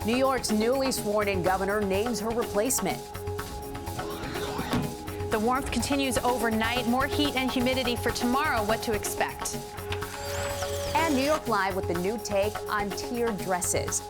New York's newly sworn-in governor names her replacement. The warmth continues overnight. More heat and humidity for tomorrow. What to expect? And New York Live with the new take on tiered dresses.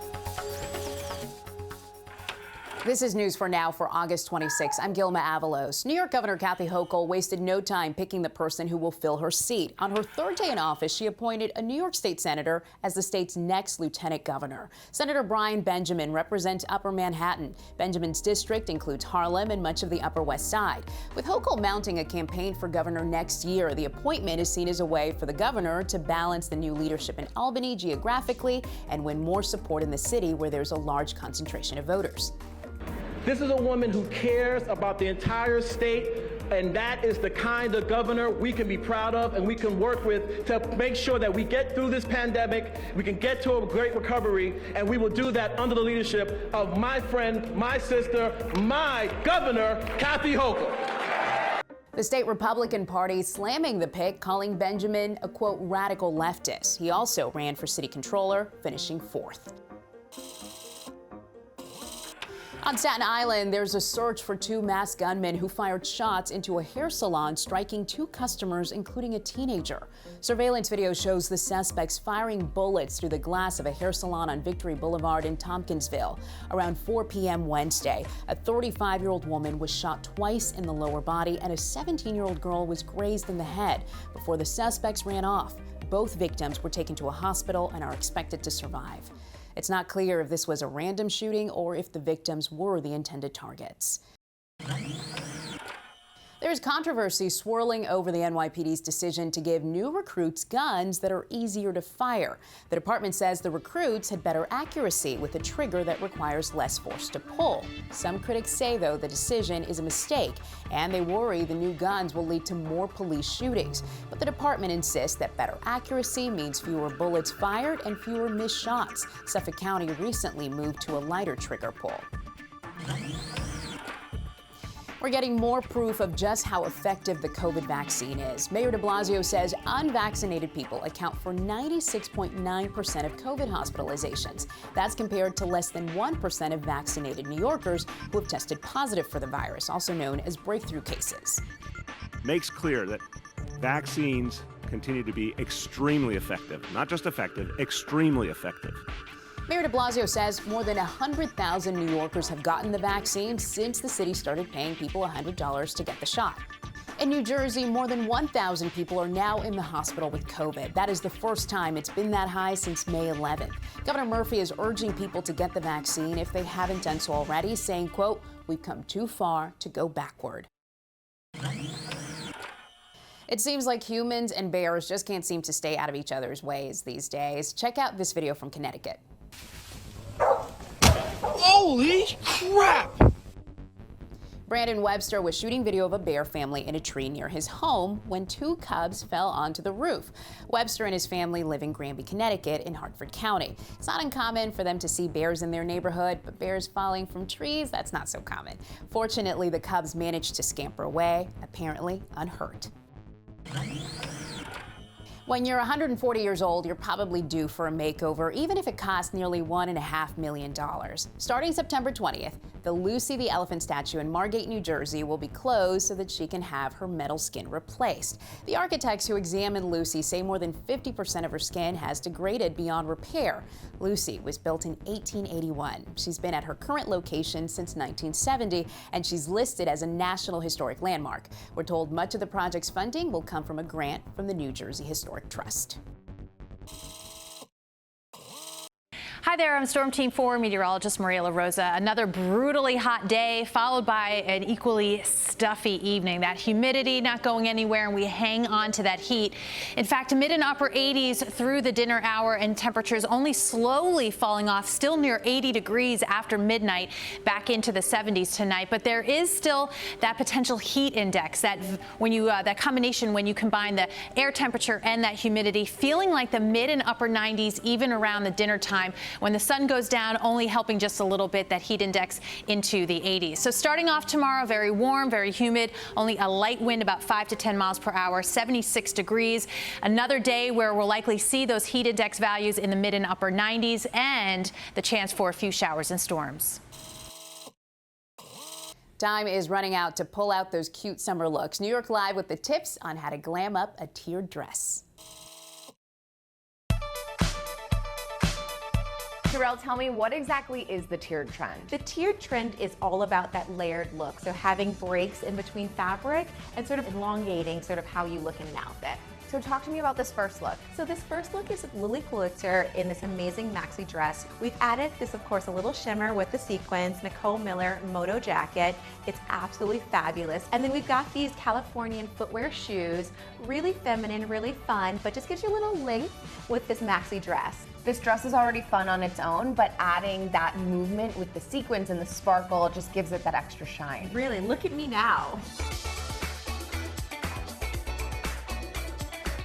This is News for Now for August 26. I'm Gilma Avalos. New York Governor Kathy Hochul wasted no time picking the person who will fill her seat. On her third day in office, she appointed a New York State senator as the state's next lieutenant governor. Senator Brian Benjamin represents Upper Manhattan. Benjamin's district includes Harlem and much of the Upper West Side. With Hochul mounting a campaign for governor next year, the appointment is seen as a way for the governor to balance the new leadership in Albany geographically and win more support in the city where there's a large concentration of voters. This is a woman who cares about the entire state, and that is the kind of governor we can be proud of and we can work with to make sure that we get through this pandemic, we can get to a great recovery, and we will do that under the leadership of my friend, my sister, my governor, Kathy Hochul. The state Republican Party slamming the pick, calling Benjamin a, quote, radical leftist. He also ran for city controller, finishing fourth. On Staten Island, there's a search for two masked gunmen who fired shots into a hair salon, striking two customers, including a teenager. Surveillance video shows the suspects firing bullets through the glass of a hair salon on Victory Boulevard in Tompkinsville. Around 4 p.m. Wednesday, a 35-year-old woman was shot twice in the lower body and a 17-year-old girl was grazed in the head before the suspects ran off. Both victims were taken to a hospital and are expected to survive. It's not clear if this was a random shooting or if the victims were the intended targets. There's controversy swirling over the NYPD's decision to give new recruits guns that are easier to fire. The department says the recruits had better accuracy with a trigger that requires less force to pull. Some critics say, though, the decision is a mistake, and they worry the new guns will lead to more police shootings. But the department insists that better accuracy means fewer bullets fired and fewer missed shots. Suffolk County recently moved to a lighter trigger pull. We're getting more proof of just how effective the COVID vaccine is. Mayor de Blasio says unvaccinated people account for 96.9% of COVID hospitalizations. That's compared to less than 1% of vaccinated New Yorkers who have tested positive for the virus, also known as breakthrough cases. Makes clear that vaccines continue to be extremely effective. Not just effective, extremely effective. Mayor de Blasio says more than 100,000 New Yorkers have gotten the vaccine since the city started paying people $100 to get the shot. In New Jersey, more than 1,000 people are now in the hospital with COVID. That is the first time it's been that high since May 11th. Governor Murphy is urging people to get the vaccine if they haven't done so already, saying, quote, "We've come too far to go backward." It seems like humans and bears just can't seem to stay out of each other's ways these days. Check out this video from Connecticut. Holy crap! Brandon Webster was shooting video of a bear family in a tree near his home when two cubs fell onto the roof. Webster and his family live in Granby, Connecticut in Hartford County. It's not uncommon for them to see bears in their neighborhood, but bears falling from trees, that's not so common. Fortunately, the cubs managed to scamper away, apparently unhurt. When you're 140 years old, you're probably due for a makeover, even if it costs nearly $1.5 million. Starting September 20th, the Lucy the Elephant statue in Margate, New Jersey will be closed so that she can have her metal skin replaced. The architects who examined Lucy say more than 50% of her skin has degraded beyond repair. Lucy was built in 1881. She's been at her current location since 1970, and she's listed as a National Historic Landmark. We're told much of the project's funding will come from a grant from the New Jersey Historic Trust. Hi there, I'm Storm Team 4 meteorologist Maria LaRosa. Another brutally hot day followed by an equally stuffy evening. That humidity not going anywhere, and we hang on to that heat. In fact, mid and upper 80s through the dinner hour, and temperatures only slowly falling off, still near 80 degrees after midnight, back into the 70s tonight. But there is still that potential heat index, that when you that combination when you combine the air temperature and that humidity, feeling like the mid and upper 90s even around the dinner time, When the sun goes down, only helping just a little bit, that heat index into the 80s. So starting off tomorrow, very warm, very humid, only a light wind about 5 to 10 miles per hour, 76 degrees. Another day where we'll likely see those heat index values in the mid and upper 90s and the chance for a few showers and storms. Time is running out to pull out those cute summer looks. New York Live with the tips on how to glam up a tiered dress. Sherelle, tell me, what exactly is the tiered trend? The tiered trend is all about that layered look. So having breaks in between fabric and sort of elongating sort of how you look in an outfit. So talk to me about this first look. So this first look is Lily Pulitzer in this amazing maxi dress. We've added this, of course, a little shimmer with the sequins, Nicole Miller moto jacket. It's absolutely fabulous. And then we've got these Californian footwear shoes, really feminine, really fun, but just gives you a little length with this maxi dress. This dress is already fun on its own, but adding that movement with the sequins and the sparkle just gives it that extra shine. Really, look at me now.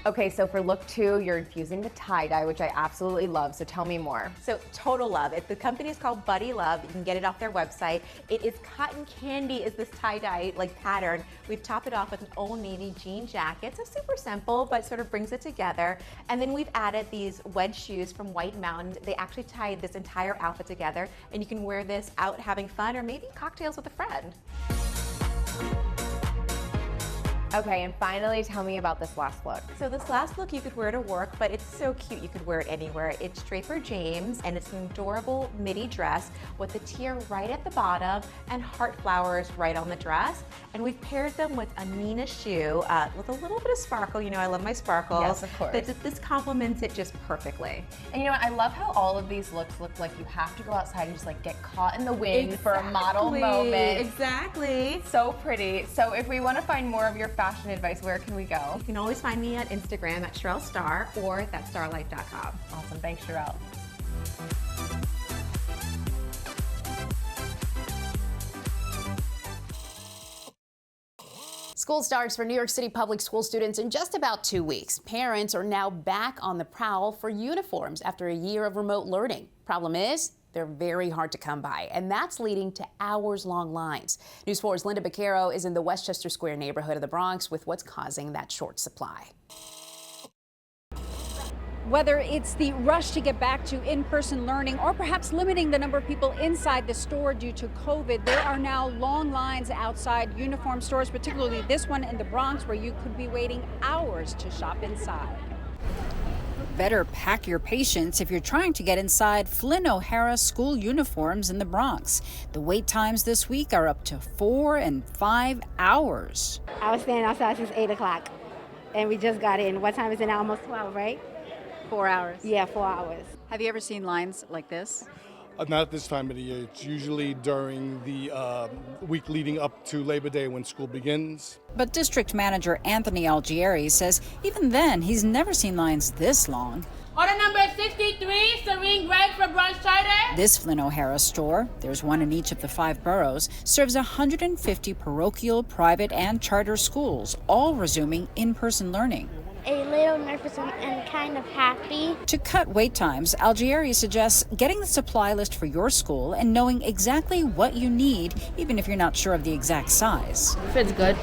Okay, so for look 2, you're infusing the tie-dye, which I absolutely love, so tell me more. So total love. The company is called Buddy Love. You can get it off their website. It is cotton candy is this tie-dye like pattern. We've topped it off with an Old Navy jean jacket. So super simple, but sort of brings it together. And then we've added these wedge shoes from White Mountain. They actually tie this entire outfit together, and you can wear this out having fun or maybe cocktails with a friend. Okay, and finally, tell me about this last look. So this last look you could wear to work, but it's so cute you could wear it anywhere. It's Draper James, and it's an adorable midi dress with a tier right at the bottom and heart flowers right on the dress. And we've paired them with a Nina shoe with a little bit of sparkle. You know, I love my sparkles. Yes, of course. But this complements it just perfectly. And you know what, I love how all of these looks look like you have to go outside and just like get caught in the wind for a model moment. Exactly. So pretty. So if we want to find more of your fashion advice, where can we go? You can always find me on Instagram at Sherelle Star or thatstarlife.com. Awesome, thanks Sherelle. School starts for New York City public school students in just about 2 weeks. Parents are now back on the prowl for uniforms after a year of remote learning. Problem is, they're very hard to come by, and that's leading to hours-long lines. News 4's Linda Baquero is in the Westchester Square neighborhood of the Bronx with what's causing that short supply. Whether it's the rush to get back to in-person learning or perhaps limiting the number of people inside the store due to COVID, there are now long lines outside uniform stores, particularly this one in the Bronx, where you could be waiting hours to shop inside. Better pack your patience if you're trying to get inside Flynn O'Hara school uniforms in the Bronx. The wait times this week are up to 4 and 5 hours. I was standing outside since 8 o'clock, and we just got in. What time is it now? Almost 12, right? 4 hours? Yeah, 4 hours. Have you ever seen lines like this? Not at this time of the year. It's usually during the week leading up to Labor Day when school begins. But District Manager Anthony Algieri says even then he's never seen lines this long. Order number 63, Serene Greg for brunch charter. This Flynn O'Hara store, there's one in each of the 5 boroughs, serves 150 parochial, private, and charter schools, all resuming in-person learning. A little nervous and kind of happy. To cut wait times, Algieri suggests getting the supply list for your school and knowing exactly what you need, even if you're not sure of the exact size. Fits good.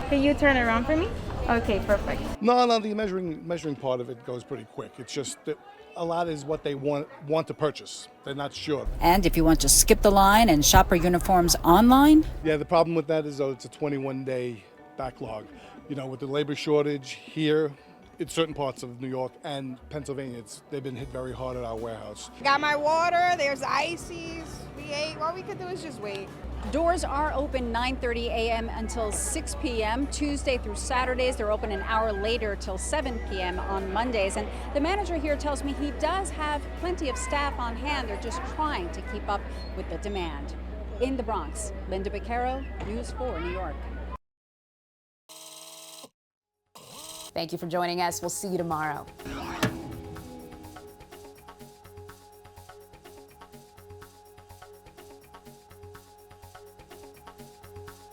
Can you turn around for me? Okay, perfect. No, the measuring part of it goes pretty quick. It's just that a lot is what they want to purchase. They're not sure. And if you want to skip the line and shop for uniforms online? Yeah, the problem with that is, though, it's a 21-day backlog. You know, with the labor shortage here in certain parts of New York and Pennsylvania, they've been hit very hard at our warehouse. Got my water, there's ices, we ate. All we could do is just wait. Doors are open 9:30 a.m. until 6 p.m. Tuesday through Saturdays. They're open an hour later till 7 p.m. on Mondays. And the manager here tells me he does have plenty of staff on hand. They're just trying to keep up with the demand. In the Bronx, Linda Baquero, News 4 New York. Thank you for joining us. We'll see you tomorrow.